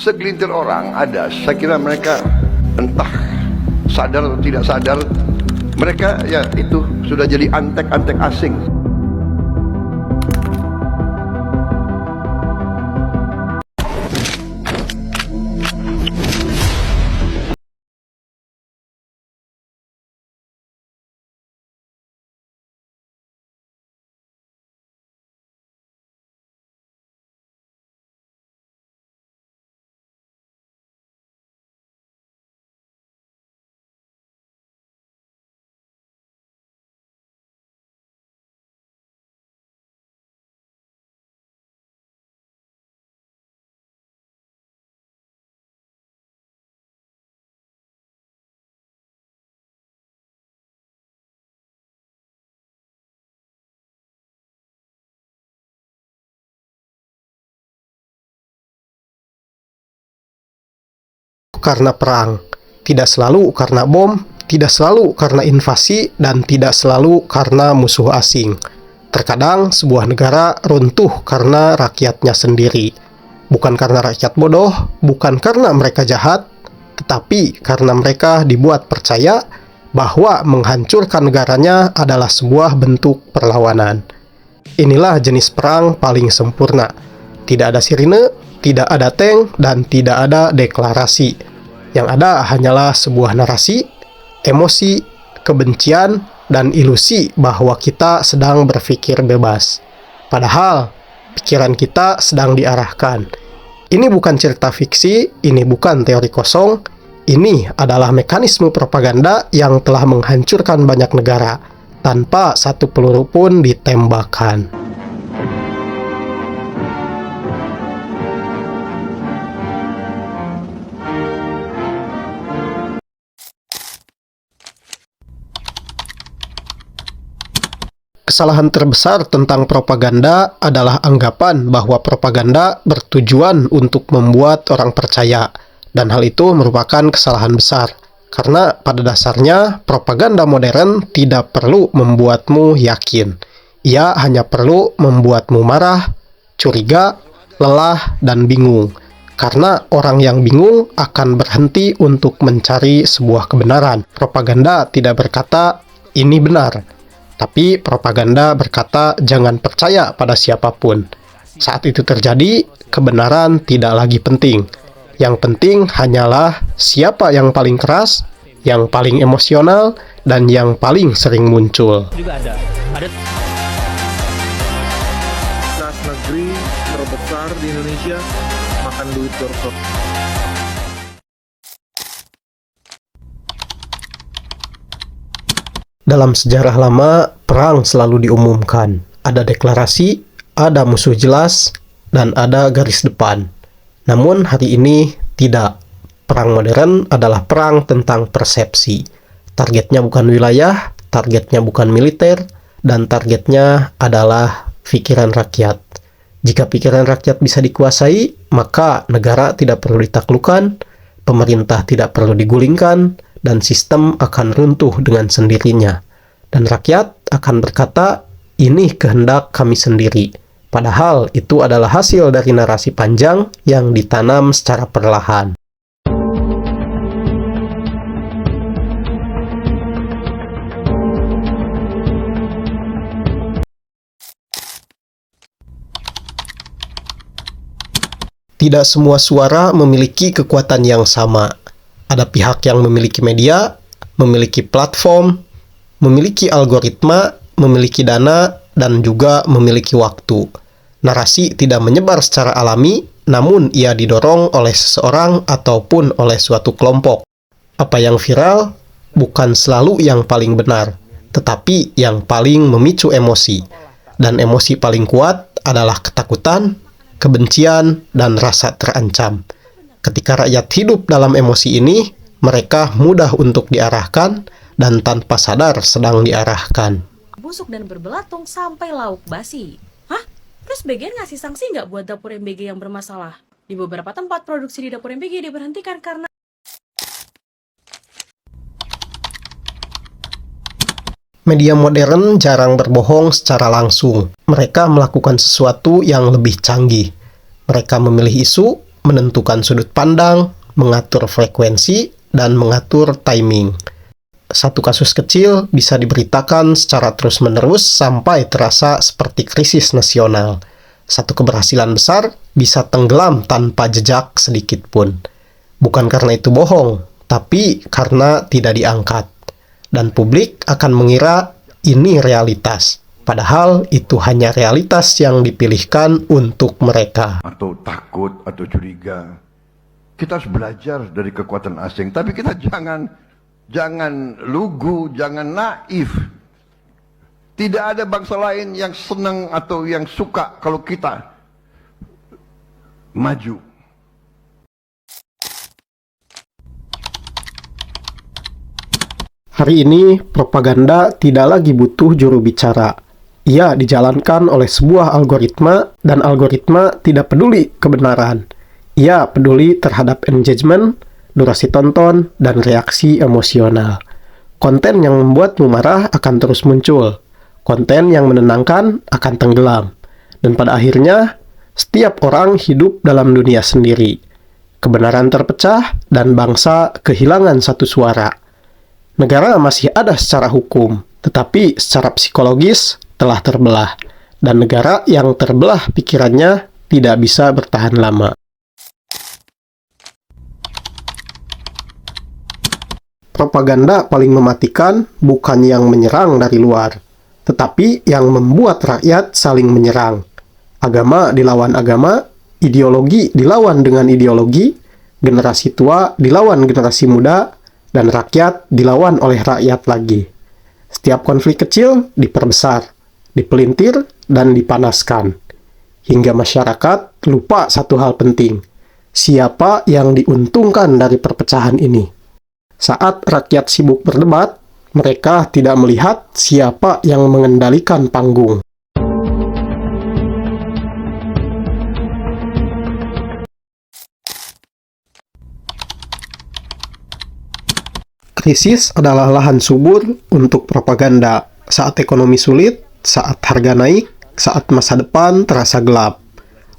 Segelintir orang ada, saya kira mereka entah sadar atau tidak sadar, mereka ya itu sudah jadi antek-antek asing. Karena perang, tidak selalu karena bom, tidak selalu karena invasi, dan tidak selalu karena musuh asing. Terkadang sebuah negara runtuh karena rakyatnya sendiri. Bukan karena rakyat bodoh, bukan karena mereka jahat, tetapi karena mereka dibuat percaya bahwa menghancurkan negaranya adalah sebuah bentuk perlawanan. Inilah jenis perang paling sempurna. Tidak ada sirine, tidak ada tank, dan tidak ada deklarasi. Yang ada hanyalah sebuah narasi, emosi, kebencian, dan ilusi bahwa kita sedang berpikir bebas. Padahal, pikiran kita sedang diarahkan. Ini bukan cerita fiksi, ini bukan teori kosong, ini adalah mekanisme propaganda yang telah menghancurkan banyak negara, tanpa satu peluru pun ditembakkan. Kesalahan terbesar tentang propaganda adalah anggapan bahwa propaganda bertujuan untuk membuat orang percaya, dan hal itu merupakan kesalahan besar. Karena pada dasarnya, propaganda modern tidak perlu membuatmu yakin. Ia hanya perlu membuatmu marah, curiga, lelah, dan bingung. Karena orang yang bingung akan berhenti untuk mencari sebuah kebenaran. Propaganda tidak berkata, ini benar. Tapi propaganda berkata jangan percaya pada siapapun. Saat itu terjadi, kebenaran tidak lagi penting. Yang penting hanyalah siapa yang paling keras, yang paling emosional, dan yang paling sering muncul. Juga ada. Kas negeri terbesar di Indonesia makan duit dorsot. Dalam sejarah lama, perang selalu diumumkan. Ada deklarasi, ada musuh jelas, dan ada garis depan. Namun hari ini tidak. Perang modern adalah perang tentang persepsi. Targetnya bukan wilayah, targetnya bukan militer, dan targetnya adalah pikiran rakyat. Jika pikiran rakyat bisa dikuasai, maka negara tidak perlu ditaklukkan, pemerintah tidak perlu digulingkan, dan sistem akan runtuh dengan sendirinya. Dan rakyat akan berkata, ini kehendak kami sendiri. Padahal itu adalah hasil dari narasi panjang yang ditanam secara perlahan. Tidak semua suara memiliki kekuatan yang sama. Ada pihak yang memiliki media, memiliki platform, memiliki algoritma, memiliki dana, dan juga memiliki waktu. Narasi tidak menyebar secara alami, namun ia didorong oleh seseorang ataupun oleh suatu kelompok. Apa yang viral bukan selalu yang paling benar, tetapi yang paling memicu emosi. Dan emosi paling kuat adalah ketakutan, kebencian, dan rasa terancam. Ketika rakyat hidup dalam emosi ini, mereka mudah untuk diarahkan dan tanpa sadar sedang diarahkan. Busuk dan berbelatung sampai lauk basi. Hah? Terus BGN ngasih sanksi nggak buat dapur MBG yang bermasalah? Di beberapa tempat produksi di dapur MBG diberhentikan karena Media modern jarang berbohong secara langsung. Mereka melakukan sesuatu yang lebih canggih. Mereka memilih isu, menentukan sudut pandang, mengatur frekuensi, dan mengatur timing. Satu kasus kecil bisa diberitakan secara terus-menerus sampai terasa seperti krisis nasional. Satu keberhasilan besar bisa tenggelam tanpa jejak sedikit pun. Bukan karena itu bohong, tapi karena tidak diangkat. Dan publik akan mengira ini realitas. Padahal itu hanya realitas yang dipilihkan untuk mereka. Atau takut atau curiga. Kita harus belajar dari kekuatan asing, tapi kita jangan lugu, jangan naif. Tidak ada bangsa lain yang senang atau yang suka kalau kita maju. Hari ini, propaganda tidak lagi butuh juru bicara. Ia dijalankan oleh sebuah algoritma, dan algoritma tidak peduli kebenaran. Ia peduli terhadap engagement, durasi tonton, dan reaksi emosional. Konten yang membuatmu marah akan terus muncul. Konten yang menenangkan akan tenggelam. Dan pada akhirnya, setiap orang hidup dalam dunia sendiri. Kebenaran terpecah, dan bangsa kehilangan satu suara. Negara masih ada secara hukum, tetapi secara psikologis telah terbelah. Dan negara yang terbelah pikirannya tidak bisa bertahan lama. Propaganda paling mematikan bukan yang menyerang dari luar, tetapi yang membuat rakyat saling menyerang. Agama dilawan agama, ideologi dilawan dengan ideologi, generasi tua dilawan generasi muda, dan rakyat dilawan oleh rakyat lagi. Setiap konflik kecil diperbesar, dipelintir, dan dipanaskan. Hingga masyarakat lupa satu hal penting. Siapa yang diuntungkan dari perpecahan ini? Saat rakyat sibuk berdebat, mereka tidak melihat siapa yang mengendalikan panggung. Krisis adalah lahan subur untuk propaganda. Saat ekonomi sulit, saat harga naik, saat masa depan terasa gelap.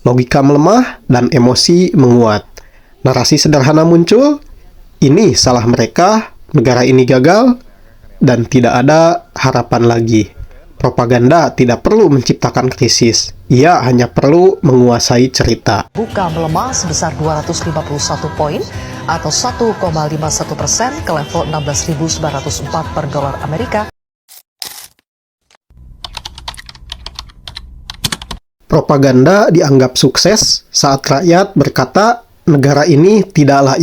Logika melemah dan emosi menguat. Narasi sederhana muncul, ini salah mereka, negara ini gagal, dan tidak ada harapan lagi. Propaganda tidak perlu menciptakan krisis, ia hanya perlu menguasai cerita. Buka melemah sebesar 251 poin atau 1,51% ke level 16.904 per dolar Amerika. Propaganda dianggap sukses saat rakyat berkata, negara ini tidak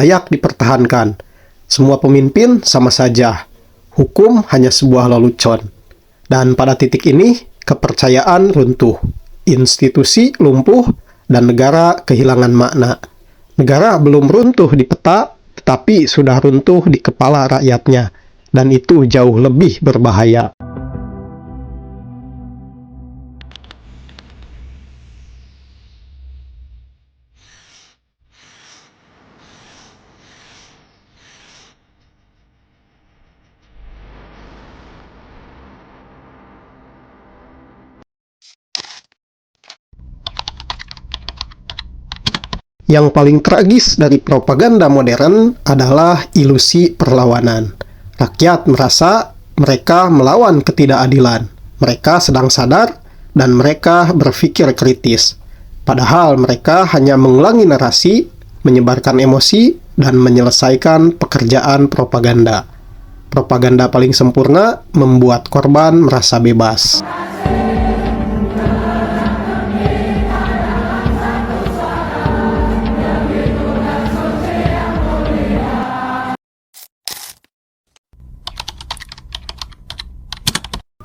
layak dipertahankan. Semua pemimpin sama saja. Hukum hanya sebuah lelucon. Dan pada titik ini, kepercayaan runtuh. Institusi lumpuh dan negara kehilangan makna. Negara belum runtuh di peta, tetapi sudah runtuh di kepala rakyatnya. Dan itu jauh lebih berbahaya. Yang paling tragis dari propaganda modern adalah ilusi perlawanan. Rakyat merasa mereka melawan ketidakadilan. Mereka sedang sadar dan mereka berpikir kritis. Padahal mereka hanya mengulangi narasi, menyebarkan emosi, dan menyelesaikan pekerjaan propaganda. Propaganda paling sempurna membuat korban merasa bebas.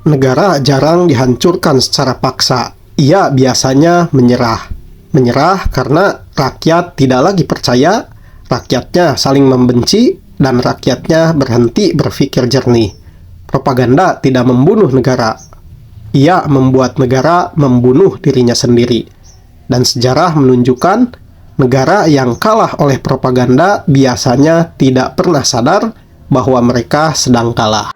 Negara jarang dihancurkan secara paksa. Ia biasanya menyerah. Menyerah karena rakyat tidak lagi percaya, rakyatnya saling membenci, dan rakyatnya berhenti berpikir jernih. Propaganda tidak membunuh negara. Ia membuat negara membunuh dirinya sendiri. Dan sejarah menunjukkan negara yang kalah oleh propaganda biasanya tidak pernah sadar bahwa mereka sedang kalah.